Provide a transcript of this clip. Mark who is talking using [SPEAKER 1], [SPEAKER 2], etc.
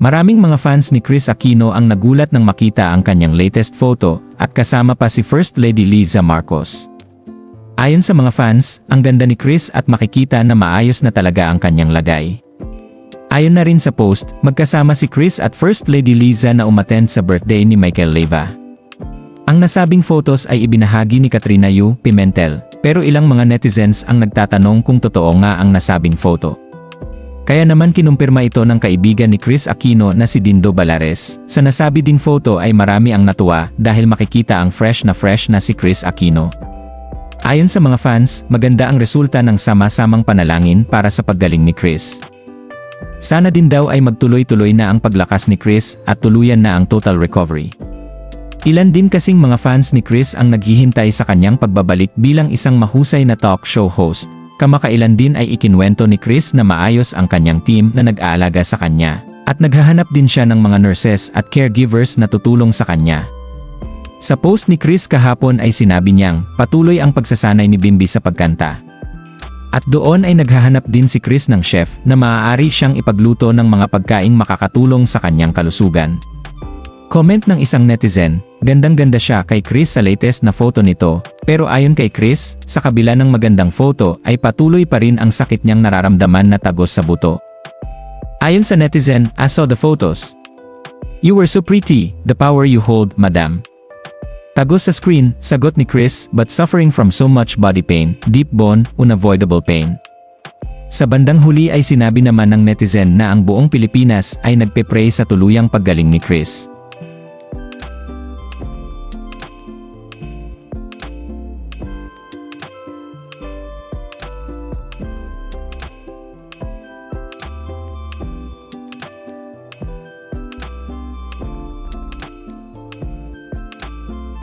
[SPEAKER 1] Maraming mga fans ni Kris Aquino ang nagulat nang makita ang kanyang latest photo at kasama pa si First Lady Liza Marcos. Ayon sa mga fans, ang ganda ni Kris at makikita na maayos na talaga ang kanyang lagay. Ayon na rin sa post, magkasama si Kris at First Lady Liza na umattend sa birthday ni Michael Leyva. Ang nasabing photos ay ibinahagi ni Katrina Yu Pimentel, pero ilang mga netizens ang nagtatanong kung totoo nga ang nasabing photo. Kaya naman kinumpirma ito ng kaibigan ni Kris Aquino na si Dindo Balares. Sa nasabi ding photo ay marami ang natuwa dahil makikita ang fresh na si Kris Aquino. Ayon sa mga fans, maganda ang resulta ng sama-samang panalangin para sa paggaling ni Kris. Sana din daw ay magtuloy-tuloy na ang paglakas ni Kris at tuluyan na ang total recovery. Ilan din kasing mga fans ni Kris ang naghihintay sa kanyang pagbabalik bilang isang mahusay na talk show host. Kamakailan din ay ikinwento ni Kris na maayos ang kanyang team na nag-aalaga sa kanya, at naghahanap din siya ng mga nurses at caregivers na tutulong sa kanya. Sa post ni Kris kahapon ay sinabi niyang patuloy ang pagsasanay ni Bimbi sa pagkanta. At doon ay naghahanap din si Kris ng chef na maaari siyang ipagluto ng mga pagkaing makakatulong sa kanyang kalusugan. Comment ng isang netizen, gandang-ganda siya kay Kris sa latest na photo nito, pero ayon kay Kris, sa kabila ng magandang photo ay patuloy pa rin ang sakit niyang nararamdaman na tagos sa buto. Ayon sa netizen, I saw the photos. You were so pretty, the power you hold, madam. Tagos sa screen, sagot ni Kris, but suffering from so much body pain, deep bone, unavoidable pain. Sa bandang huli ay sinabi naman ng netizen na ang buong Pilipinas ay nagpe-pray sa tuluyang paggaling ni Kris.